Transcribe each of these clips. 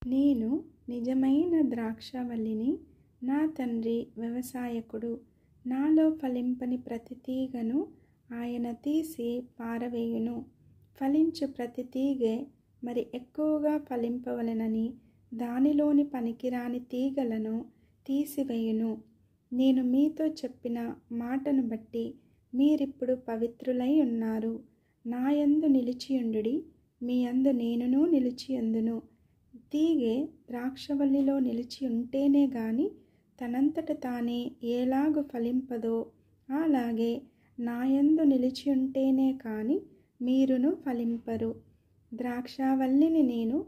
నేను నిజమైన ద్రాక్షవల్లిని, నా తండ్రి వ్యవసాయకుడు. నాలో ఫలింపని ప్రతి తీగను ఆయన తీసి పారవేయును. ఫలించు ప్రతి తీగె మరి ఎక్కువగా ఫలింపవలెనని దానిలోని పనికిరాని తీగలను తీసివేయును. నేను మీతో చెప్పిన మాటను బట్టి మీరిప్పుడు పవిత్రులై ఉన్నారు. నాయందు నిలిచియుండుడి, మీ యందు నేనును నిలిచియుందును. తీగె ద్రాక్షవల్లిలో నిలిచి ఉంటేనే గాని తనంతట తానే ఎలాగు ఫలింపదో, అలాగే నాయందు నిలిచి ఉంటేనే కాని మీరును ఫలింపరు. ద్రాక్షవల్లిని నేను,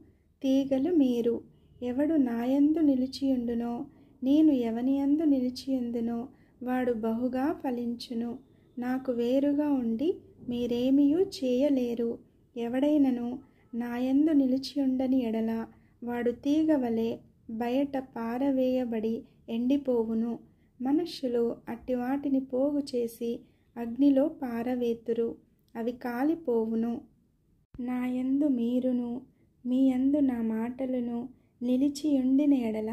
తీగలు మీరు. ఎవడు నాయందు నిలిచియుండునో, నేను ఎవనియందు నిలిచియుందునో వాడు బహుగా ఫలించును. నాకు వేరుగా ఉండి మీరేమియూ చేయలేరు. ఎవడైనను నాయందు నిలిచియుండని ఎడల వాడు తీగ వలె బయట పారవేయబడి ఎండిపోవును. మనుష్యులు అట్టి వాటిని పోగు చేసి అగ్నిలో పారవేతురు, అవి కాలిపోవును. నాయందు మీరును, మీ యందు నా మాటలను నిలిచియుండిన ఎడల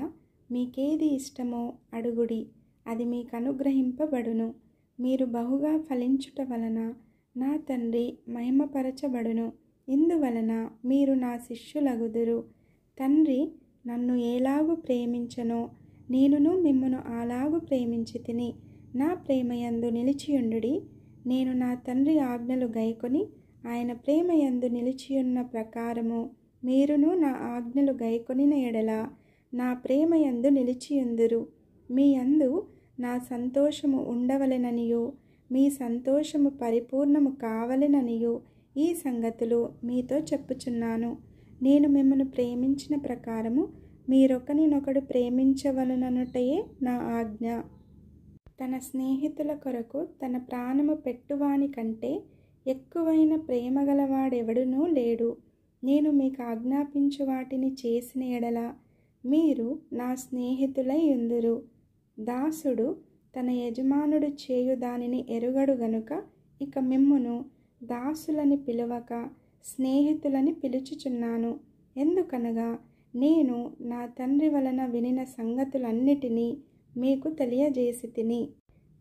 మీకేది ఇష్టమో అడుగుడి, అది మీకు అనుగ్రహింపబడును. మీరు బహుగా ఫలించుట వలన నా తండ్రి మహిమపరచబడును. ఇందువలన మీరు నా శిష్యులగుదురు. తండ్రి నన్ను ఎలాగు ప్రేమించెనో నేనును మిమ్మును అలాగు ప్రేమించితిని. నా ప్రేమయందు నిలిచియుండుడి. నేను నా తండ్రి ఆజ్ఞలు గైకొని ఆయన ప్రేమయందు నిలిచియున్న ప్రకారము మీరును నా ఆజ్ఞలు గైకొనిన ఎడల నా ప్రేమయందు నిలిచియుందురు. మీ యందు నా సంతోషము ఉండవలెననియు మీ సంతోషము పరిపూర్ణము కావలెననియు ఈ సంగతులు మీతో చెప్పుచున్నాను. నేను మిమ్మల్ని ప్రేమించిన ప్రకారము మీరొకరినొకడు ప్రేమించవలననుటయే నా ఆజ్ఞ. తన స్నేహితుల కొరకు తన ప్రాణము పెట్టువాని కంటే ఎక్కువైన ప్రేమ గలవాడెవడునూ లేడు. నేను మీకు ఆజ్ఞాపించు వాటిని చేసిన ఎడల మీరు నా స్నేహితులై యుందురు. దాసుడు తన యజమానుడు చేయు దానిని ఎరుగడు గనుక ఇక మిమ్మును దాసులని పిలువక స్నేహితులని పిలుచుచున్నాను. ఎందుకనగా నేను నా తండ్రి వలన వినిన సంగతులన్నిటినీ మీకు తెలియజేసితిని.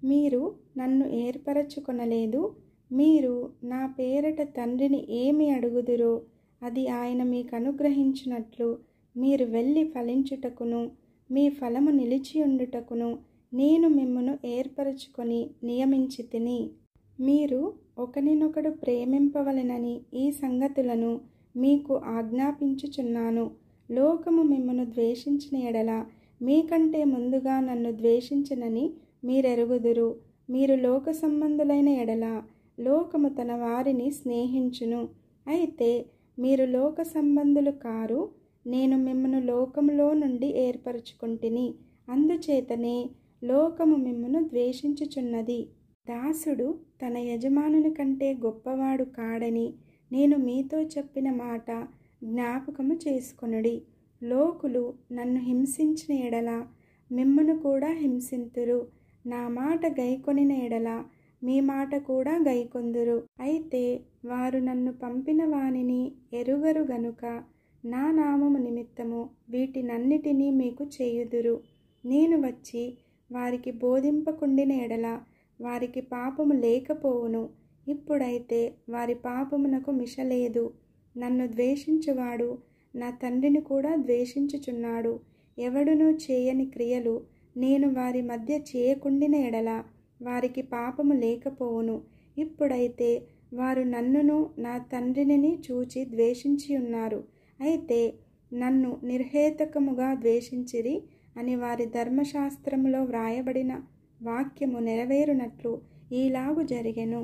మీరు నన్ను ఏర్పరచుకొనలేదు. మీరు నా పేరట తండ్రిని ఏమి అడుగుదురో అది ఆయన మీకు అనుగ్రహించినట్లు మీరు వెళ్ళి ఫలించుటకును మీ ఫలము నిలిచియుండుటకును నేను మిమ్మును ఏర్పరచుకొని నియమించితిని. మీరు ఒకరినొకడు ప్రేమింపవలెనని ఈ సంగతులను మీకు ఆజ్ఞాపించుచున్నాను. లోకము మిమ్మును ద్వేషించిన ఎడల మీకంటే ముందుగా నన్ను ద్వేషించినని మీరెరుగుదురు. మీరు లోక సంబంధులైన ఎడల లోకము తన వారిని స్నేహించును. అయితే మీరు లోక సంబంధులు కారు, నేను మిమ్మును లోకములో నుండి ఏర్పరచుకొంటిని. అందుచేతనే లోకము మిమ్మును ద్వేషించుచున్నది. దాసుడు తన యజమానుని కంటే గొప్పవాడు కాడని నేను మీతో చెప్పిన మాట జ్ఞాపకము చేసుకొనుడి. లోకులు నన్ను హింసించిన ఎడల మిమ్మును కూడా హింసింతురు. నా మాట గైకొనిన ఎడల మీ మాట కూడా గైకొందురు. అయితే వారు నన్ను పంపిన వానిని ఎరుగరు గనుక నా నామము నిమిత్తము వీటినన్నిటినీ మీకు చేయుదురు. నేను వచ్చి వారికి బోధింపకుండిన ఎడల వారికి పాపము లేకపోవును. ఇప్పుడైతే వారి పాపమునకు మిషలేదు. నన్ను ద్వేషించువాడు నా తండ్రిని కూడా ద్వేషించుచున్నాడు. ఎవడునూ చేయని క్రియలు నేను వారి మధ్య చేయకుండిన ఎడల వారికి పాపము లేకపోవును. ఇప్పుడైతే వారు నన్నును నా తండ్రిని చూచి ద్వేషించి ఉన్నారు. అయితే నన్ను నిర్హేతుకముగా ద్వేషించిరి అని వారి ధర్మశాస్త్రములో వ్రాయబడిన వాక్యము నెరవేరునట్లు ఈలాగు జరిగెను.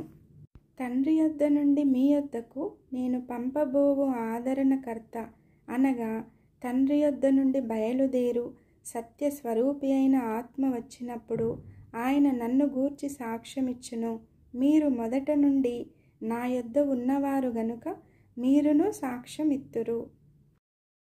తండ్రి యొద్ద నుండి మీ యొద్దకు నేను పంపబోవు ఆదరణకర్త అనగా తండ్రి యొద్ద నుండి బయలుదేరు సత్య స్వరూపి అయిన ఆత్మ వచ్చినప్పుడు ఆయన నన్ను గూర్చి సాక్ష్యమిచ్చును. మీరు మొదట నుండి నా యొద్ద ఉన్నవారు గనుక మీరును సాక్ష్యమిత్తురు.